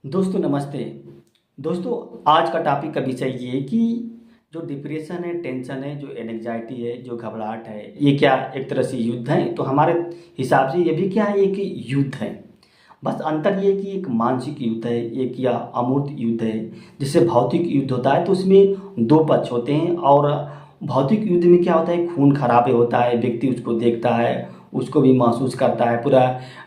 दोस्तों नमस्ते। दोस्तों आज का टॉपिक का विषय ये है कि जो डिप्रेशन है, टेंशन है, जो एंग्जाइटी है, जो घबराहट है, ये क्या एक तरह से युद्ध है? तो हमारे हिसाब से ये भी क्या है, एक युद्ध है। बस अंतर ये है कि एक मानसिक युद्ध है, एक या अमूर्त युद्ध है। जैसे भौतिक युद्ध होता है तो उसमें दो पक्ष होते हैं, और भौतिक युद्ध में क्या होता है, खून खराबे होता है, व्यक्ति उसको देखता है, उसको भी महसूस करता है, पूरा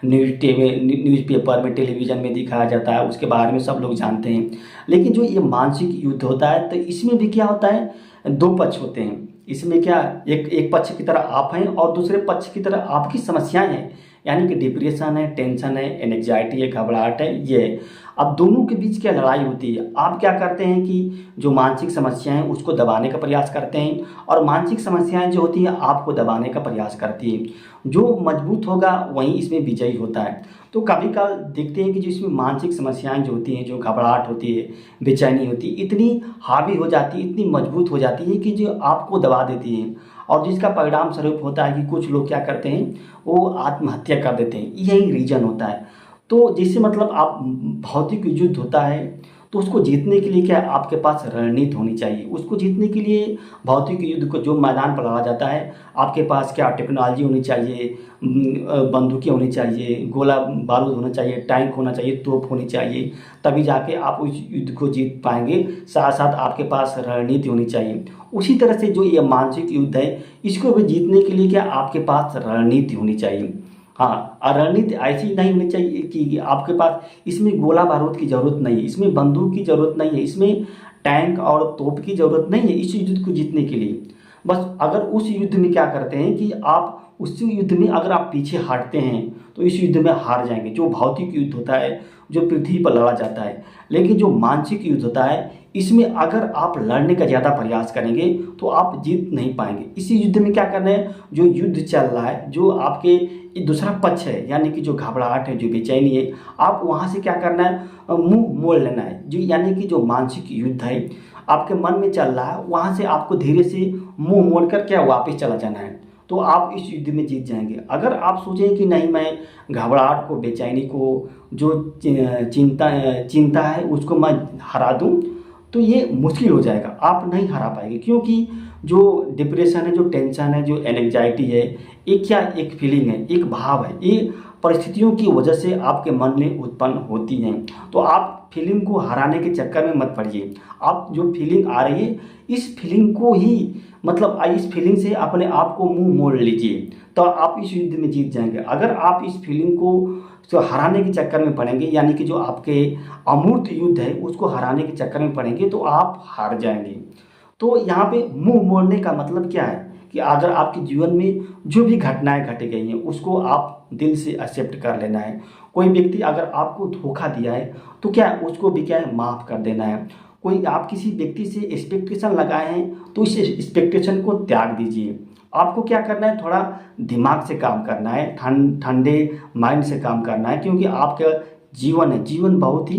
न्यूज़पेपर में, टेलीविज़न में दिखाया जाता है, उसके बारे में सब लोग जानते हैं। लेकिन जो ये मानसिक युद्ध होता है तो इसमें भी क्या होता है, दो पक्ष होते हैं। इसमें क्या, एक एक पक्ष की तरह आप हैं और दूसरे पक्ष की तरह आपकी समस्याएं हैं, यानी कि डिप्रेशन है, टेंशन है, एंग्जाइटी है, घबराहट है, ये है। अब दोनों के बीच क्या लड़ाई होती है। आप क्या करते हैं कि जो मानसिक समस्याएं हैं उसको दबाने का प्रयास करते हैं, और मानसिक समस्याएं जो होती हैं आपको दबाने का प्रयास करती हैं। जो मजबूत होगा वहीं इसमें विजयी होता है। तो कभी कभार देखते हैं कि जो इसमें मानसिक समस्याएं जो होती हैं, जो घबराहट होती है, बेचैनी होती है, इतनी हावी हो जाती है, इतनी मजबूत हो जाती है कि जो आपको दबा देती हैं, और जिसका परिणाम स्वरूप होता है कि कुछ लोग क्या करते हैं, वो आत्महत्या कर देते हैं। यही रीज़न होता है। तो जिससे मतलब आप, भौतिक युद्ध होता है तो उसको जीतने के लिए क्या है, आपके पास रणनीति होनी चाहिए। उसको जीतने के लिए भौतिक युद्ध को जो मैदान पर लड़ा जाता है, आपके पास क्या टेक्नोलॉजी होनी चाहिए, बंदूकें होनी चाहिए, गोला बारूद होना चाहिए, टैंक होना चाहिए, तोप होनी चाहिए, तभी जाके आप उस युद्ध को जीत पाएंगे। साथ साथ आपके पास रणनीति होनी चाहिए। उसी तरह से जो ये मानसिक युद्ध है, इसको भी जीतने के लिए क्या आपके पास रणनीति होनी चाहिए। हाँ, और रणनीति ऐसी नहीं होनी चाहिए कि आपके पास, इसमें गोला बारूद की ज़रूरत नहीं है, इसमें बंदूक की ज़रूरत नहीं है, इसमें टैंक और तोप की ज़रूरत नहीं है इस युद्ध को जीतने के लिए। बस अगर उस युद्ध में क्या करते हैं कि आप उस युद्ध में अगर आप पीछे हटते हैं तो इस युद्ध में हार जाएंगे। जो भौतिक युद्ध होता है, जो पृथ्वी पर लड़ा जाता है, लेकिन जो मानसिक युद्ध होता है, इसमें अगर आप लड़ने का ज़्यादा प्रयास करेंगे तो आप जीत नहीं पाएंगे। इसी युद्ध में क्या करना है, जो युद्ध चल रहा है, जो आपके दूसरा पक्ष है, यानी कि जो घबराहट है, जो बेचैनी है, आप वहाँ से क्या करना है, मुंह मोड़ लेना है। जो यानी कि जो मानसिक युद्ध है आपके मन में चल रहा है, वहाँ से आपको धीरे से मुंह मोड़ कर क्या वापस चला जाना है। तो आप इस युद्ध में जीत जाएंगे। अगर आप सोचें कि नहीं, मैं घबराहट को, बेचैनी को, जो चिंता है उसको मैं हरा दूं, तो ये मुश्किल हो जाएगा, आप नहीं हरा पाएंगे। क्योंकि जो डिप्रेशन है, जो टेंशन है, जो एंग्जाइटी है, एक क्या, एक फीलिंग है, एक भाव है, ये परिस्थितियों की वजह से आपके मन में उत्पन्न होती हैं। तो आप फीलिंग को हराने के चक्कर में मत पड़िए। आप जो फीलिंग आ रही है, इस फीलिंग को ही, मतलब इस फीलिंग से अपने आप को मुंह मोड़ लीजिए, तो आप इस युद्ध में जीत जाएंगे। अगर आप इस फीलिंग को तो हराने के चक्कर में पड़ेंगे, यानी कि जो आपके अमूर्त युद्ध है उसको हराने के चक्कर में पड़ेंगे, तो आप हार जाएंगे। तो यहाँ पे मुंह मोड़ने का मतलब क्या है कि अगर आपके जीवन में जो भी घटनाएं घट गई हैं उसको आप दिल से एक्सेप्ट कर लेना है। कोई व्यक्ति अगर आपको धोखा दिया है तो क्या है, उसको भी क्या है, माफ़ कर देना है। कोई आप किसी व्यक्ति से एक्सपेक्टेशन लगाए हैं तो इस एक्सपेक्टेशन को त्याग दीजिए। आपको क्या करना है, थोड़ा दिमाग से काम करना है, ठंडे माइंड से काम करना है, क्योंकि आपका जीवन है, जीवन बहुत ही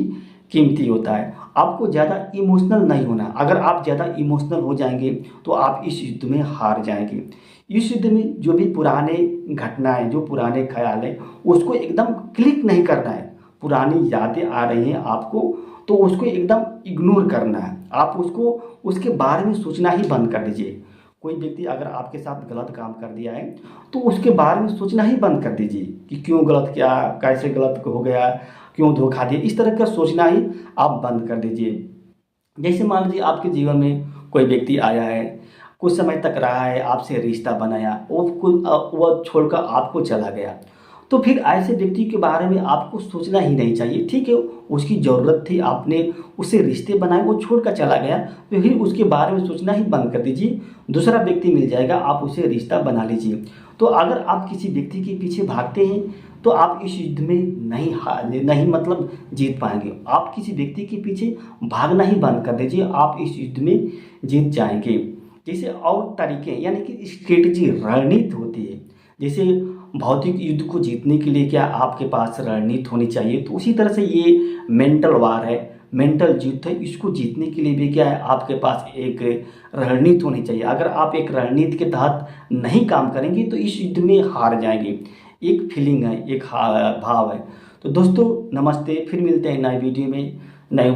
कीमती होता है। आपको ज़्यादा इमोशनल नहीं होना। अगर आप ज़्यादा इमोशनल हो जाएंगे तो आप इस युद्ध में हार जाएंगे। इस युद्ध में जो भी पुराने घटनाएं, जो पुराने ख्याल हैं, उसको एकदम क्लिक नहीं करना है। पुरानी यादें आ रही हैं आपको तो उसको एकदम इग्नोर करना है। आप उसको, उसके बारे में सोचना ही बंद कर दीजिए। कोई व्यक्ति अगर आपके साथ गलत काम कर दिया है तो उसके बारे में सोचना ही बंद कर दीजिए कि क्यों गलत किया, कैसे गलत हो गया, क्यों धोखा दिया, इस तरह का सोचना ही आप बंद कर दीजिए। जैसे मान लीजिए आपके जीवन में कोई व्यक्ति आया है, कुछ समय तक रहा है, आपसे रिश्ता बनाया, वो छोड़कर आपको चला गया, तो फिर ऐसे व्यक्ति के बारे में आपको सोचना ही नहीं चाहिए। ठीक है, उसकी ज़रूरत थी, आपने उससे रिश्ते बनाए, वो छोड़कर चला गया, तो फिर उसके बारे में सोचना ही बंद कर दीजिए। दूसरा व्यक्ति मिल जाएगा, आप उसे रिश्ता बना लीजिए। तो अगर आप किसी व्यक्ति के पीछे भागते हैं तो आप इस युद्ध में नहीं मतलब जीत पाएंगे। आप किसी व्यक्ति के पीछे भागना ही बंद कर दीजिए, आप इस युद्ध में जीत जाएंगे। जैसे और तरीके, यानी कि स्ट्रेटजी, रणनीति होती है। जैसे भौतिक युद्ध को जीतने के लिए क्या आपके पास रणनीति होनी चाहिए, तो उसी तरह से ये मेंटल वार है, मेंटल युद्ध है, इसको जीतने के लिए भी क्या है, आपके पास एक रणनीति होनी चाहिए। अगर आप एक रणनीति के तहत नहीं काम करेंगे तो इस युद्ध में हार जाएंगे। एक फीलिंग है, एक भाव है। तो दोस्तों नमस्ते, फिर मिलते हैं नए वीडियो में नए